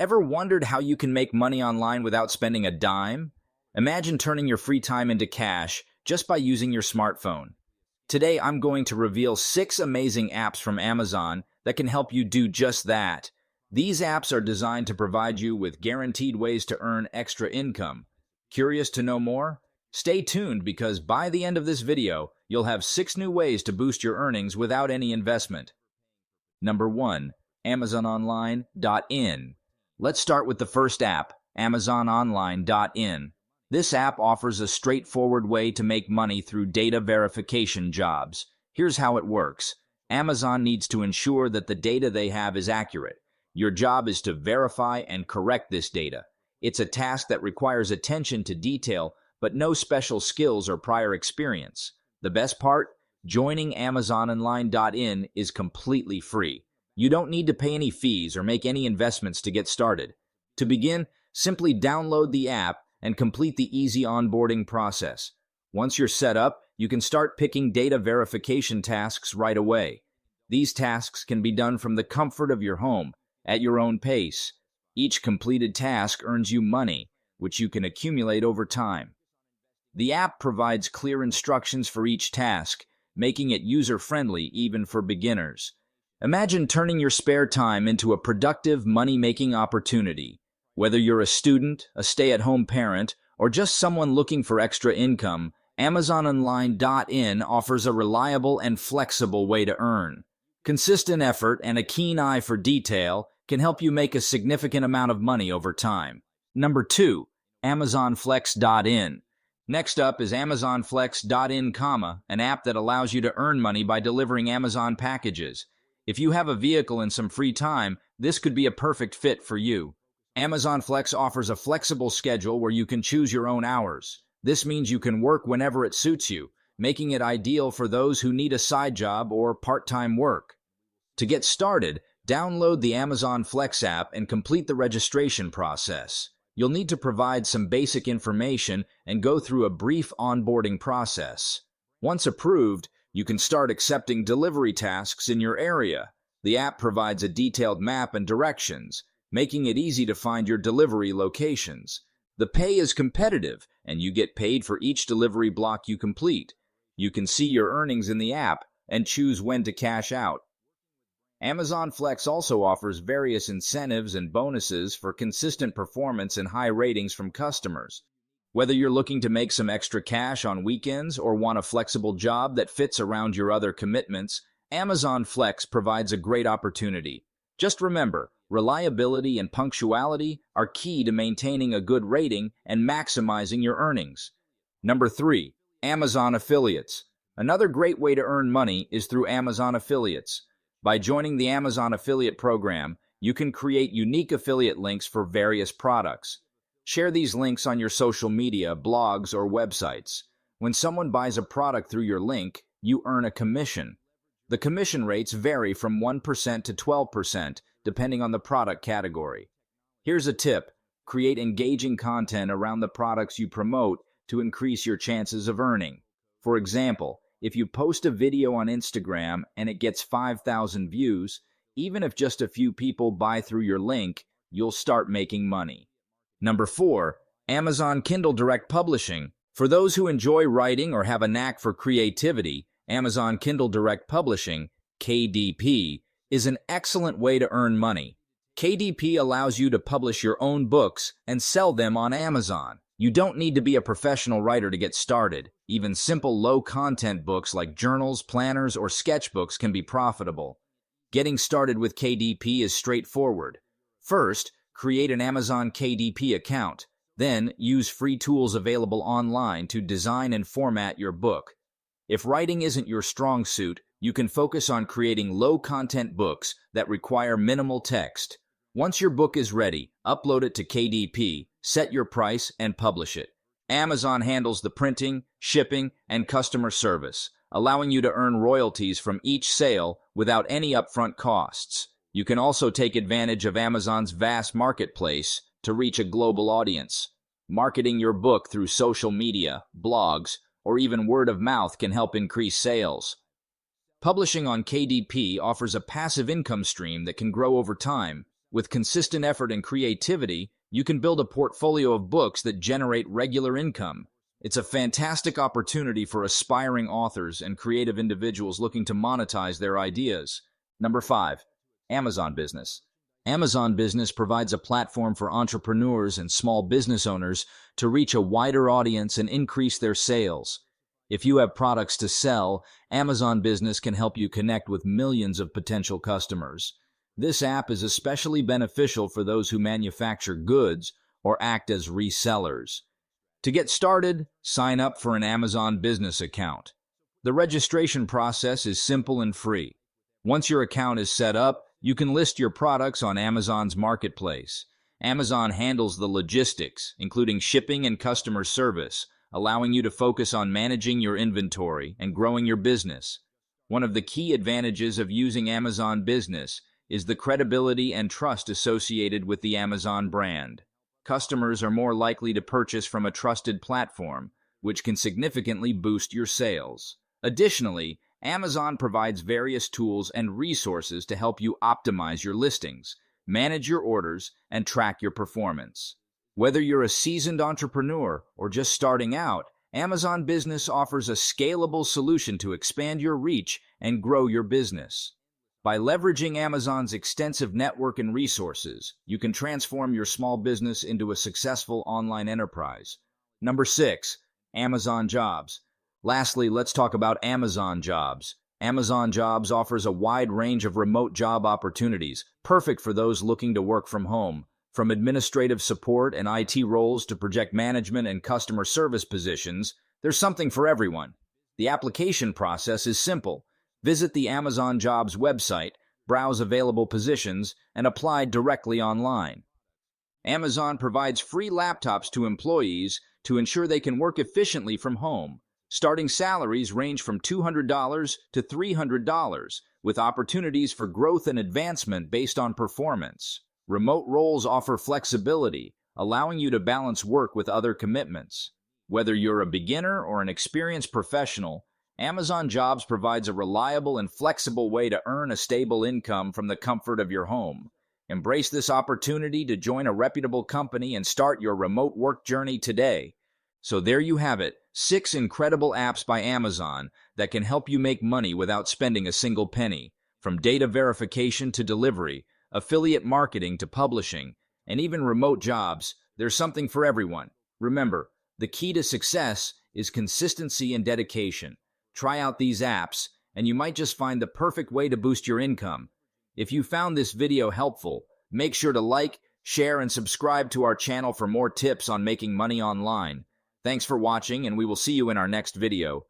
Ever wondered how you can make money online without spending a dime? Imagine turning your free time into cash just by using your smartphone. Today, I'm going to reveal 6 amazing apps from Amazon that can help you do just that. These apps are designed to provide you with guaranteed ways to earn extra income. Curious to know more? Stay tuned because by the end of this video, you'll have 6 new ways to boost your earnings without any investment. Number 1. AmazonOnline.in. Let's start with the first app, AmazonOnline.in. This app offers a straightforward way to make money through data verification jobs. Here's how it works. Amazon needs to ensure that the data they have is accurate. Your job is to verify and correct this data. It's a task that requires attention to detail, but no special skills or prior experience. The best part? Joining AmazonOnline.in is completely free. You don't need to pay any fees or make any investments to get started. To begin, simply download the app and complete the easy onboarding process. Once you're set up, you can start picking data verification tasks right away. These tasks can be done from the comfort of your home, at your own pace. Each completed task earns you money, which you can accumulate over time. The app provides clear instructions for each task, making it user-friendly even for beginners. Imagine turning your spare time into a productive money-making opportunity. Whether you're a student, a stay-at-home parent, or just someone looking for extra income, AmazonOnline.in offers a reliable and flexible way to earn. Consistent effort and a keen eye for detail can help you make a significant amount of money over time. Number 2. AmazonFlex.in. Next up is AmazonFlex.in, an app that allows you to earn money by delivering Amazon packages. If you have a vehicle and some free time, this could be a perfect fit for you. Amazon Flex offers a flexible schedule where you can choose your own hours. This means you can work whenever it suits you, making it ideal for those who need a side job or part-time work. To get started, download the Amazon Flex app and complete the registration process. You'll need to provide some basic information and go through a brief onboarding process. Once approved, you can start accepting delivery tasks in your area. The app provides a detailed map and directions, making it easy to find your delivery locations. The pay is competitive, and you get paid for each delivery block you complete. You can see your earnings in the app and choose when to cash out. Amazon Flex also offers various incentives and bonuses for consistent performance and high ratings from customers. Whether you're looking to make some extra cash on weekends or want a flexible job that fits around your other commitments, Amazon Flex provides a great opportunity. Just remember, reliability and punctuality are key to maintaining a good rating and maximizing your earnings. Number 3. Amazon Affiliates. Another great way to earn money is through Amazon Affiliates. By joining the Amazon Affiliate program, you can create unique affiliate links for various products. Share these links on your social media, blogs, or websites. When someone buys a product through your link, you earn a commission. The commission rates vary from 1% to 12%, depending on the product category. Here's a tip: create engaging content around the products you promote to increase your chances of earning. For example, if you post a video on Instagram and it gets 5,000 views, even if just a few people buy through your link, you'll start making money. Number 4. Amazon Kindle Direct Publishing. For those who enjoy writing or have a knack for creativity, Amazon Kindle Direct Publishing, KDP, is an excellent way to earn money. KDP allows you to publish your own books and sell them on Amazon. You don't need to be a professional writer to get started. Even simple low-content books like journals, planners, or sketchbooks can be profitable. Getting started with KDP is straightforward. First, create an Amazon KDP account. Then, use free tools available online to design and format your book. If writing isn't your strong suit, you can focus on creating low-content books that require minimal text. Once your book is ready, upload it to KDP, set your price, and publish it. Amazon handles the printing, shipping, and customer service, allowing you to earn royalties from each sale without any upfront costs. You can also take advantage of Amazon's vast marketplace to reach a global audience. Marketing your book through social media, blogs, or even word of mouth can help increase sales. Publishing on KDP offers a passive income stream that can grow over time. With consistent effort and creativity, you can build a portfolio of books that generate regular income. It's a fantastic opportunity for aspiring authors and creative individuals looking to monetize their ideas. Number 5. Amazon Business. Amazon Business provides a platform for entrepreneurs and small business owners to reach a wider audience and increase their sales. If you have products to sell, Amazon Business can help you connect with millions of potential customers. This app is especially beneficial for those who manufacture goods or act as resellers. To get started, sign up for an Amazon Business account. The registration process is simple and free. Once your account is set up, you can list your products on Amazon's marketplace. Amazon handles the logistics, including shipping and customer service, allowing you to focus on managing your inventory and growing your business. One of the key advantages of using Amazon Business is the credibility and trust associated with the Amazon brand. Customers are more likely to purchase from a trusted platform, which can significantly boost your sales. Additionally, Amazon provides various tools and resources to help you optimize your listings, manage your orders, and track your performance. Whether you're a seasoned entrepreneur or just starting out, Amazon Business offers a scalable solution to expand your reach and grow your business. By leveraging Amazon's extensive network and resources, you can transform your small business into a successful online enterprise. Number 6. Amazon Jobs. Lastly, let's talk about Amazon Jobs. Amazon Jobs offers a wide range of remote job opportunities, perfect for those looking to work from home. From administrative support and IT roles to project management and customer service positions, there's something for everyone. The application process is simple. Visit the Amazon Jobs website, browse available positions, and apply directly online. Amazon provides free laptops to employees to ensure they can work efficiently from home. Starting salaries range from $200 to $300, with opportunities for growth and advancement based on performance. Remote roles offer flexibility, allowing you to balance work with other commitments. Whether you're a beginner or an experienced professional, Amazon Jobs provides a reliable and flexible way to earn a stable income from the comfort of your home. Embrace this opportunity to join a reputable company and start your remote work journey today. So there you have it, 6 incredible apps by Amazon that can help you make money without spending a single penny. From data verification to delivery, affiliate marketing to publishing, and even remote jobs, there's something for everyone. Remember, the key to success is consistency and dedication. Try out these apps, and you might just find the perfect way to boost your income. If you found this video helpful, make sure to like, share, and subscribe to our channel for more tips on making money online. Thanks for watching, and we will see you in our next video.